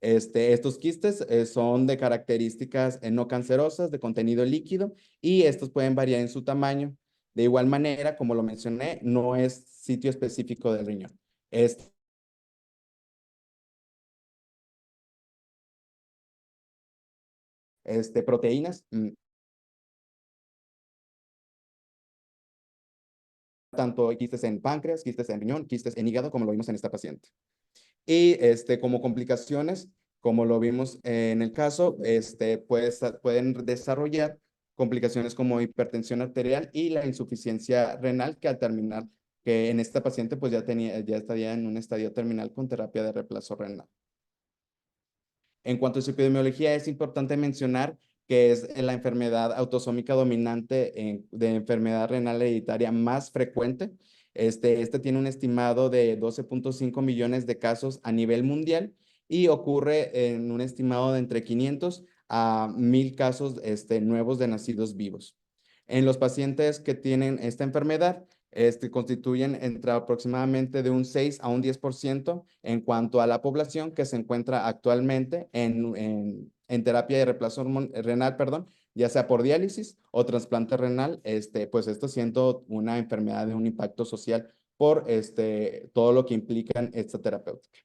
Estos quistes son de características no cancerosas, de contenido líquido, y estos pueden variar en su tamaño. De igual manera, como lo mencioné, no es sitio específico del riñón. Proteínas, tanto quistes en páncreas, quistes en riñón, quistes en hígado, como lo vimos en esta paciente. Y como complicaciones, como lo vimos en el caso, pueden desarrollar complicaciones como hipertensión arterial y la insuficiencia renal, que al terminar, que en esta paciente pues ya estaría en un estadio terminal con terapia de reemplazo renal. En cuanto a su epidemiología, es importante mencionar que es la enfermedad autosómica dominante de enfermedad renal hereditaria más frecuente. Tiene un estimado de 12.5 millones de casos a nivel mundial y ocurre en un estimado de entre 500 a 1000 casos nuevos de nacidos vivos. En los pacientes que tienen esta enfermedad, constituyen entre aproximadamente de un 6 a un 10% en cuanto a la población que se encuentra actualmente en terapia de reemplazo renal, perdón, ya sea por diálisis o trasplante renal, pues esto siendo una enfermedad de un impacto social por todo lo que implican esta terapéutica.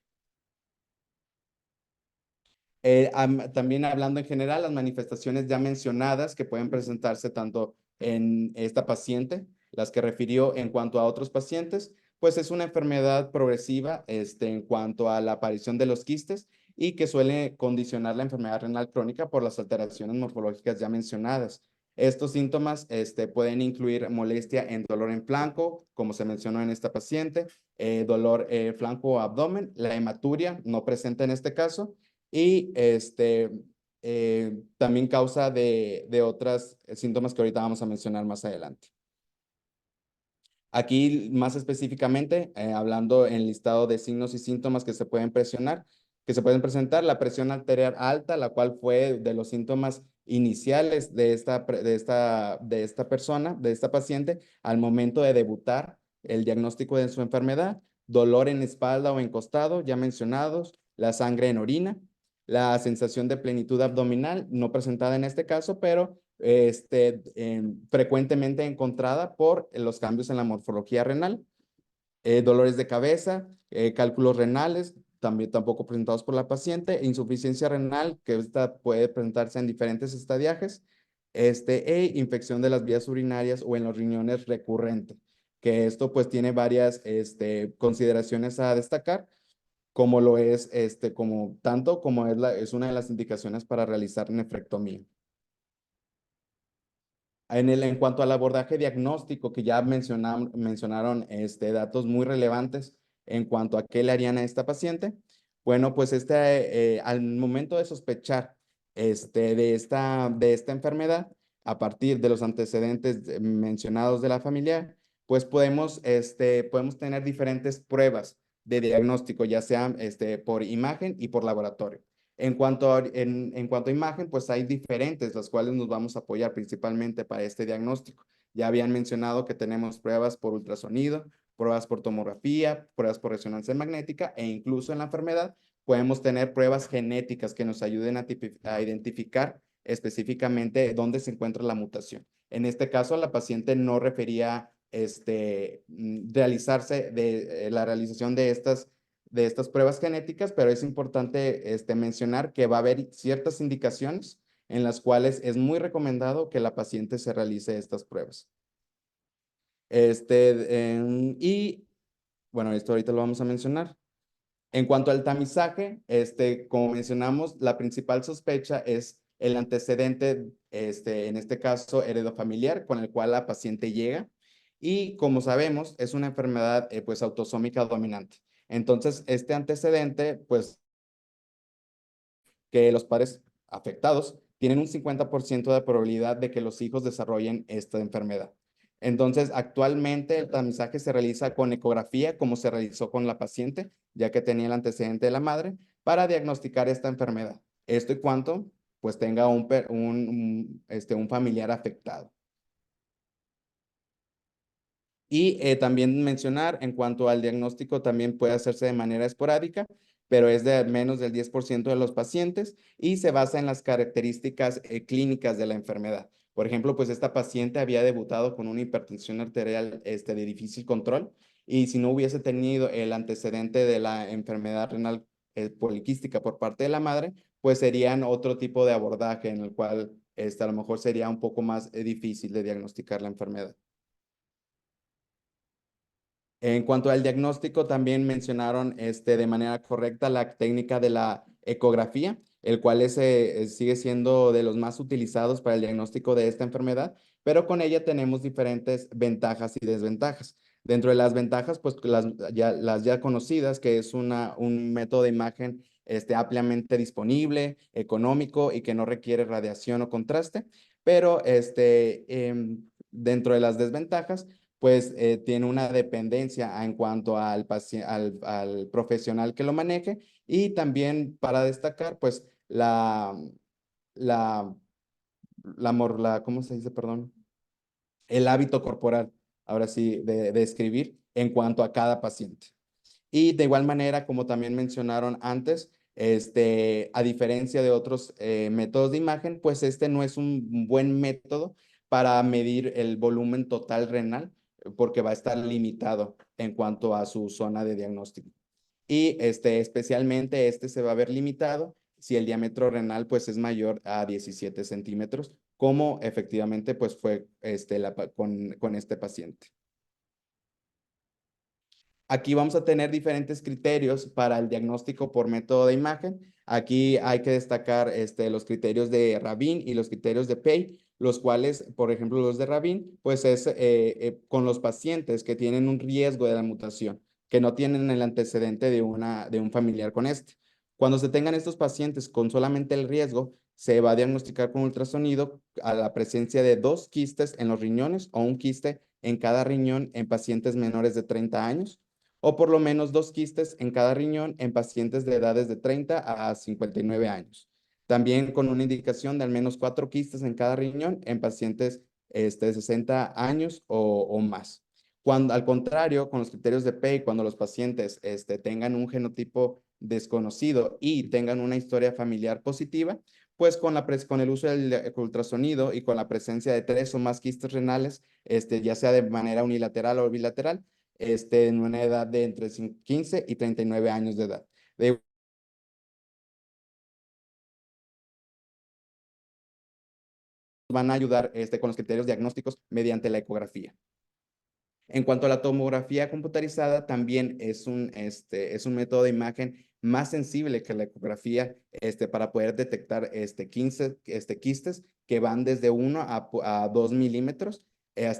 También hablando en general, las manifestaciones ya mencionadas que pueden presentarse tanto en esta paciente, las que refirió en cuanto a otros pacientes, pues es una enfermedad progresiva en cuanto a la aparición de los quistes y que suele condicionar la enfermedad renal crónica por las alteraciones morfológicas ya mencionadas. Estos síntomas pueden incluir molestia en dolor en flanco, como se mencionó en esta paciente, dolor flanco o abdomen, la hematuria no presente en este caso, y también causa de otros síntomas que ahorita vamos a mencionar más adelante. Aquí más específicamente, hablando en el listado de signos y síntomas que se pueden presentar, la presión arterial alta, la cual fue de los síntomas iniciales de esta persona, de esta paciente, al momento de debutar el diagnóstico de su enfermedad, dolor en espalda o en costado, ya mencionados, la sangre en orina, la sensación de plenitud abdominal, no presentada en este caso, pero frecuentemente encontrada por los cambios en la morfología renal, dolores de cabeza, cálculos renales, tampoco presentados por la paciente, insuficiencia renal, que esta puede presentarse en diferentes estadiajes, infección de las vías urinarias o en los riñones recurrente, que esto pues tiene varias consideraciones a destacar, como lo es, como es una de las indicaciones para realizar nefrectomía. En cuanto al abordaje diagnóstico, que ya mencionaron datos muy relevantes en cuanto a qué le harían a esta paciente, bueno, pues al momento de sospechar de esta enfermedad, a partir de los antecedentes mencionados de la familia, pues podemos tener diferentes pruebas de diagnóstico, ya sean por imagen y por laboratorio. En cuanto a imagen, pues hay diferentes, las cuales nos vamos a apoyar principalmente para este diagnóstico. Ya habían mencionado que tenemos pruebas por ultrasonido, pruebas por tomografía, pruebas por resonancia magnética, e incluso en la enfermedad podemos tener pruebas genéticas que nos ayuden a identificar específicamente dónde se encuentra la mutación. En este caso, la paciente no refería realizarse la realización de estas pruebas genéticas, pero es importante mencionar que va a haber ciertas indicaciones en las cuales es muy recomendado que la paciente se realice estas pruebas. Y bueno, esto ahorita lo vamos a mencionar. En cuanto al tamizaje, como mencionamos, la principal sospecha es el antecedente, en este caso, heredofamiliar, con el cual la paciente llega. Y como sabemos, es una enfermedad pues autosómica dominante. Entonces, este antecedente, pues, que los padres afectados tienen un 50% de probabilidad de que los hijos desarrollen esta enfermedad. Entonces, actualmente el tamizaje se realiza con ecografía, como se realizó con la paciente, ya que tenía el antecedente de la madre, para diagnosticar esta enfermedad. Esto y cuanto, pues, tenga un familiar afectado. Y también mencionar, en cuanto al diagnóstico, también puede hacerse de manera esporádica, pero es de menos del 10% de los pacientes y se basa en las características clínicas de la enfermedad. Por ejemplo, pues esta paciente había debutado con una hipertensión arterial de difícil control y si no hubiese tenido el antecedente de la enfermedad renal poliquística por parte de la madre, pues serían otro tipo de abordaje en el cual a lo mejor sería un poco más difícil de diagnosticar la enfermedad. En cuanto al diagnóstico, también mencionaron de manera correcta la técnica de la ecografía, el cual sigue siendo de los más utilizados para el diagnóstico de esta enfermedad, pero con ella tenemos diferentes ventajas y desventajas. Dentro de las ventajas, pues las ya conocidas, que es un método de imagen ampliamente disponible, económico y que no requiere radiación o contraste, pero dentro de las desventajas, pues tiene una dependencia en cuanto al profesional que lo maneje y también para destacar, pues la, ¿cómo se dice? Perdón. El hábito corporal, ahora sí, de escribir en cuanto a cada paciente. Y de igual manera, como también mencionaron antes, a diferencia de otros métodos de imagen, pues este no es un buen método para medir el volumen total renal, porque va a estar limitado en cuanto a su zona de diagnóstico. Y especialmente se va a ver limitado si el diámetro renal pues es mayor a 17 centímetros, como efectivamente pues fue con este paciente. Aquí vamos a tener diferentes criterios para el diagnóstico por método de imagen. Aquí hay que destacar los criterios de Rabin y los criterios de Pey, los cuales, por ejemplo, los de Rabin, pues es con los pacientes que tienen un riesgo de la mutación, que no tienen el antecedente de un familiar con este. Cuando se tengan estos pacientes con solamente el riesgo, se va a diagnosticar con ultrasonido a la presencia de 2 quistes en los riñones o un quiste en cada riñón en pacientes menores de 30 años o por lo menos 2 quistes en cada riñón en pacientes de edades de 30 a 59 años. También con una indicación de al menos 4 quistes en cada riñón en pacientes de 60 años o más. Cuando, al contrario, con los criterios de Pey, cuando los pacientes tengan un genotipo desconocido y tengan una historia familiar positiva, pues con el uso del ultrasonido y con la presencia de 3 o más quistes renales, ya sea de manera unilateral o bilateral, en una edad de entre 15 y 39 años de edad. Van a ayudar con los criterios diagnósticos mediante la ecografía. En cuanto a la tomografía computarizada, también es un método de imagen más sensible que la ecografía para poder detectar quistes que van desde 1 a 2 milímetros,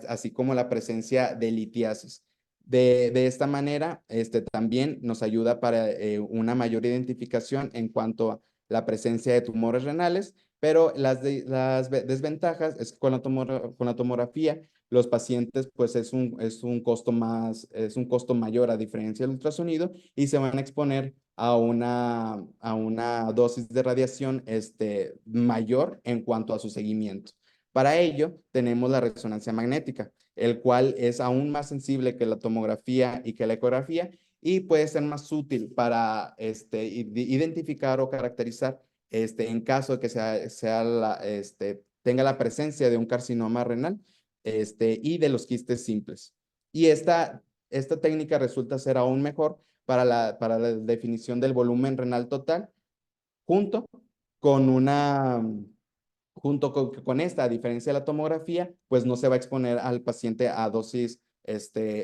así como la presencia de litiasis. De esta manera, también nos ayuda para una mayor identificación en cuanto a la presencia de tumores renales, pero las desventajas es que con la tomografía los pacientes pues es un costo mayor a diferencia del ultrasonido y se van a exponer a una dosis de radiación mayor en cuanto a su seguimiento. Para ello tenemos la resonancia magnética, el cual es aún más sensible que la tomografía y que la ecografía y puede ser más útil para identificar o caracterizar en caso de que tenga la presencia de un carcinoma renal y de los quistes simples. Y esta técnica resulta ser aún mejor para la definición del volumen renal total, junto con Junto con esta, a diferencia de la tomografía, pues no se va a exponer al paciente a dosis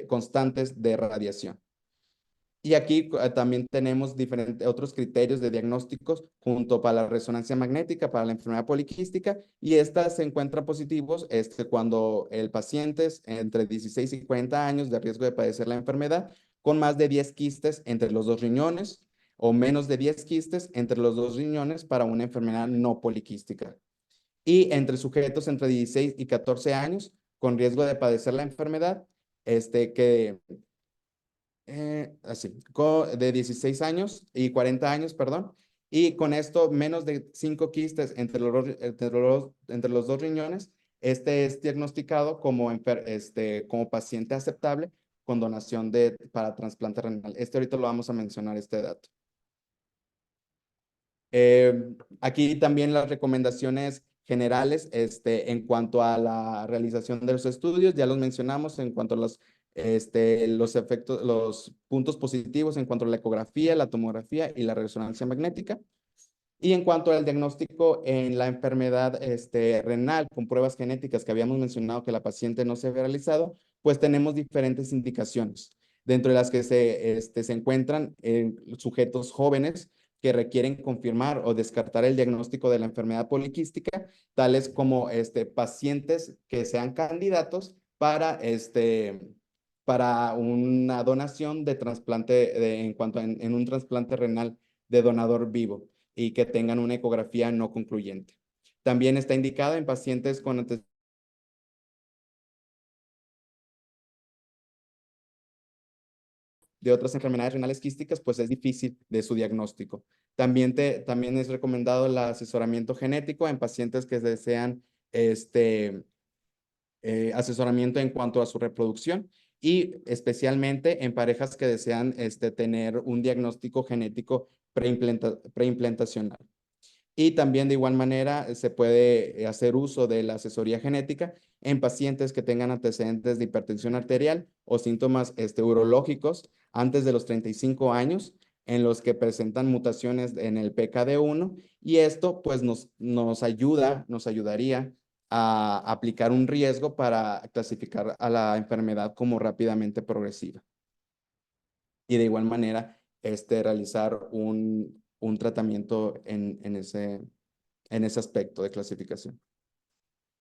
constantes de radiación. Y aquí también tenemos otros criterios de diagnósticos junto para la resonancia magnética, para la enfermedad poliquística, y estas se encuentran positivos cuando el paciente es entre 16 y 40 años de riesgo de padecer la enfermedad, con más de 10 quistes entre los dos riñones o menos de 10 quistes entre los dos riñones para una enfermedad no poliquística. Y entre sujetos entre 16 y 14 años con riesgo de padecer la enfermedad, de 16 años y 40 años, perdón, y con esto menos de 5 quistes entre los dos riñones, es diagnosticado como paciente aceptable con donación para trasplante renal. Ahorita lo vamos a mencionar, este dato. Aquí también las recomendaciones generales en cuanto a la realización de los estudios, ya los mencionamos en cuanto a los efectos, los puntos positivos en cuanto a la ecografía, la tomografía y la resonancia magnética. Y en cuanto al diagnóstico en la enfermedad renal con pruebas genéticas que habíamos mencionado que la paciente no se había realizado, pues tenemos diferentes indicaciones, dentro de las que se encuentran sujetos jóvenes que requieren confirmar o descartar el diagnóstico de la enfermedad poliquística, tales como pacientes que sean candidatos para una donación de trasplante en un trasplante renal de donador vivo y que tengan una ecografía no concluyente. También está indicada en pacientes con de otras enfermedades renales quísticas, pues es difícil de su diagnóstico. También es recomendado el asesoramiento genético en pacientes que desean asesoramiento en cuanto a su reproducción y especialmente en parejas que desean tener un diagnóstico genético preimplantacional. Y también de igual manera se puede hacer uso de la asesoría genética en pacientes que tengan antecedentes de hipertensión arterial o síntomas urológicos antes de los 35 años, en los que presentan mutaciones en el PKD1, y esto pues nos ayudaría a aplicar un riesgo para clasificar a la enfermedad como rápidamente progresiva. Y de igual manera, realizar un tratamiento en ese aspecto de clasificación.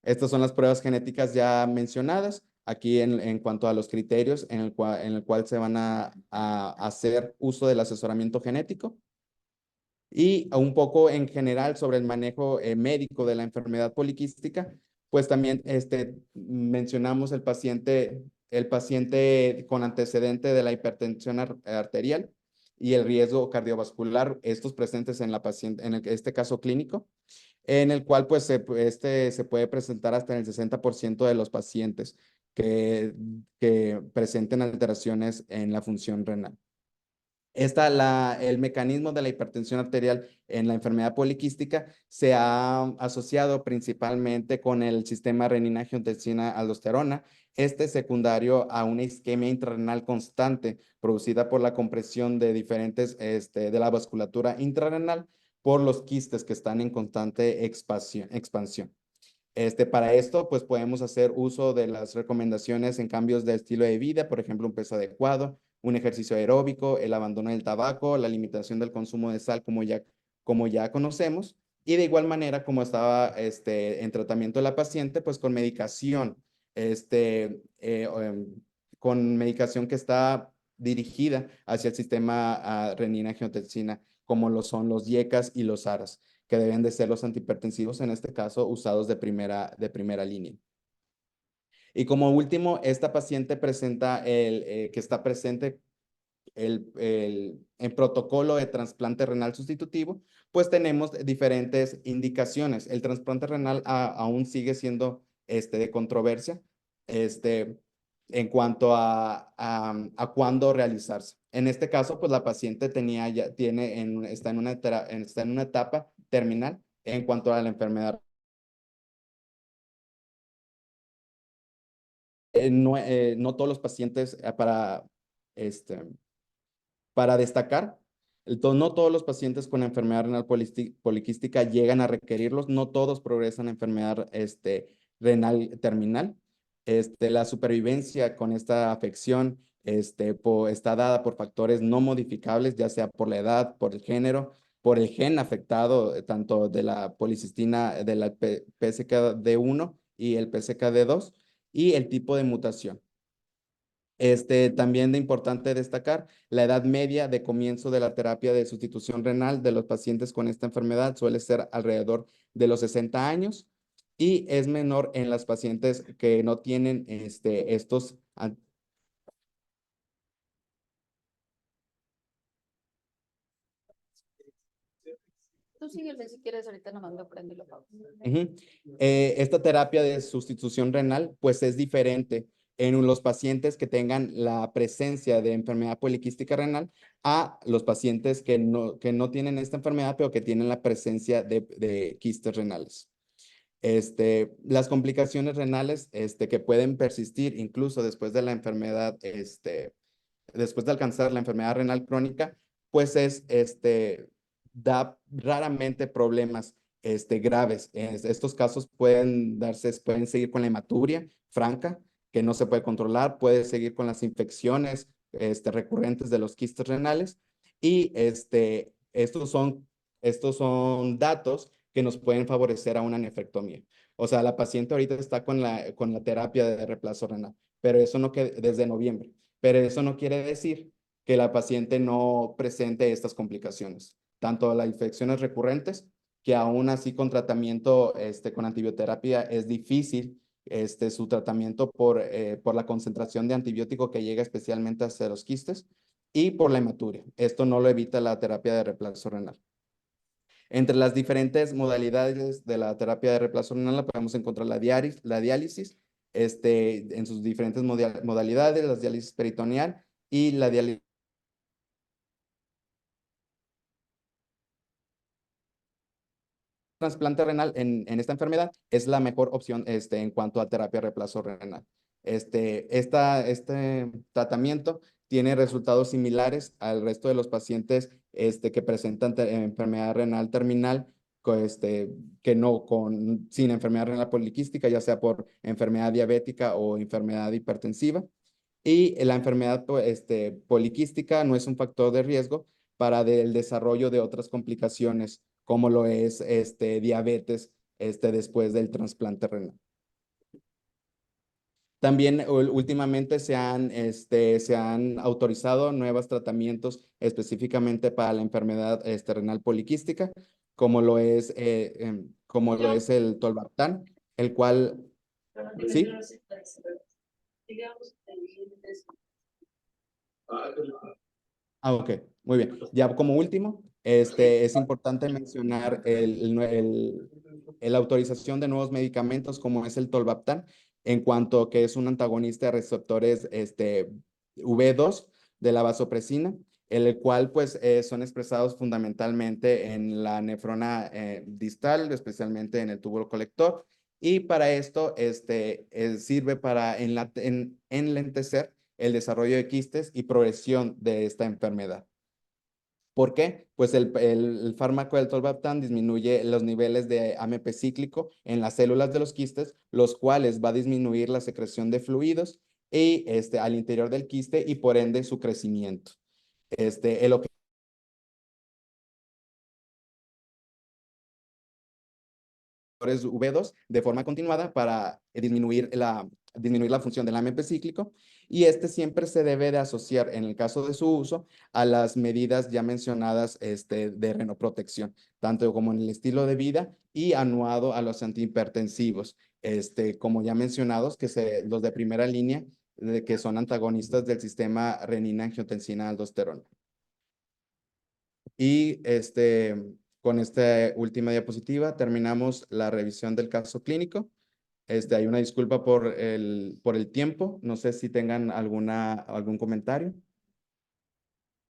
Estas son las pruebas genéticas ya mencionadas. Aquí en cuanto a los criterios en el cual se van a hacer uso del asesoramiento genético. Y un poco en general sobre el manejo médico de la enfermedad poliquística, pues también mencionamos el paciente con antecedente de la hipertensión arterial y el riesgo cardiovascular, estos presentes en la paciente, en este caso clínico, en el cual pues se puede presentar hasta en el 60% de los pacientes que presenten alteraciones en la función renal. El mecanismo de la hipertensión arterial en la enfermedad poliquística se ha asociado principalmente con el sistema renina-angiotensina-aldosterona, secundario a una isquemia intrarrenal constante producida por la compresión de de la vasculatura intrarrenal por los quistes que están en constante expansión. Para esto, pues podemos hacer uso de las recomendaciones en cambios de estilo de vida, por ejemplo, un peso adecuado, un ejercicio aeróbico, el abandono del tabaco, la limitación del consumo de sal, como ya conocemos, y de igual manera, como estaba en tratamiento de la paciente, pues con medicación, con medicación que está dirigida hacia el sistema renina-angiotensina, como lo son los IECAS y los ARAS, que deben de ser los antihipertensivos, en este caso, usados de primera línea. Y como último, esta paciente presenta que está presente en protocolo de trasplante renal sustitutivo, pues tenemos diferentes indicaciones. El trasplante renal aún sigue siendo de controversia en cuanto a cuándo realizarse. En este caso, pues la paciente está en una etapa terminal en cuanto a la enfermedad. No todos los pacientes para destacar, No todos los pacientes con enfermedad renal poliquística llegan a requerirlos, no todos progresan a enfermedad renal terminal. La supervivencia con esta afección está dada por factores no modificables, ya sea por la edad, por el género, por el gen afectado, tanto de la policistina, de la PSKD1 y el PSKD2, y el tipo de mutación. También de importante destacar, la edad media de comienzo de la terapia de sustitución renal de los pacientes con esta enfermedad suele ser alrededor de los 60 años y es menor en las pacientes que no tienen estos. Tú síguele si quieres, ahorita nomás lo prendo y lo pago. Esta terapia de sustitución renal pues es diferente en los pacientes que tengan la presencia de enfermedad poliquística renal a los pacientes que no tienen esta enfermedad, pero que tienen la presencia de quistes renales. Las complicaciones renales que pueden persistir incluso después de la enfermedad, después de alcanzar la enfermedad renal crónica, pues da raramente problemas graves. Estos casos pueden seguir con la hematuria franca, que no se puede controlar, puede seguir con las infecciones recurrentes de los quistes renales, y estos son datos que nos pueden favorecer a una nefrectomía. O sea, la paciente ahorita está con la terapia de reemplazo renal, pero eso no desde noviembre, pero eso no quiere decir que la paciente no presente estas complicaciones, tanto las infecciones recurrentes, que aún así con tratamiento con antibioterapia es difícil su tratamiento por la concentración de antibiótico que llega especialmente hacia los quistes, y por la hematuria. Esto no lo evita la terapia de reemplazo renal. Entre las diferentes modalidades de la terapia de reemplazo renal podemos encontrar la diálisis en sus diferentes modalidades, la diálisis peritoneal y la diálisis trasplante renal en esta enfermedad es la mejor opción en cuanto a terapia de reemplazo renal. Este tratamiento tiene resultados similares al resto de los pacientes que presentan enfermedad renal terminal, sin enfermedad renal poliquística, ya sea por enfermedad diabética o enfermedad hipertensiva. Y la enfermedad poliquística no es un factor de riesgo para el desarrollo de otras complicaciones, como lo es diabetes después del trasplante renal. También últimamente se han autorizado nuevos tratamientos específicamente para la enfermedad renal poliquística, como lo es el tolvaptan, el cual, ¿sí? Ok, muy bien. Ya como último, es importante mencionar la autorización de nuevos medicamentos como es el tolvaptan, en cuanto que es un antagonista de receptores V2 de la vasopresina, el cual pues son expresados fundamentalmente en la nefrona distal, especialmente en el túbulo colector, y para esto sirve para enlentecer el desarrollo de quistes y progresión de esta enfermedad. ¿Por qué? Pues el fármaco del tolvaptan disminuye los niveles de AMP cíclico en las células de los quistes, los cuales va a disminuir la secreción de fluidos y al interior del quiste y por ende su crecimiento. El objetivo V2 de forma continuada para disminuir la función del AMP cíclico, y siempre se debe de asociar, en el caso de su uso, a las medidas ya mencionadas de renoprotección, tanto como en el estilo de vida y anuado a los antihipertensivos, como ya mencionados, los de primera línea, que son antagonistas del sistema renina-angiotensina-aldosterona. Y con esta última diapositiva terminamos la revisión del caso clínico. Hay una disculpa por el tiempo. No sé si tengan algún comentario.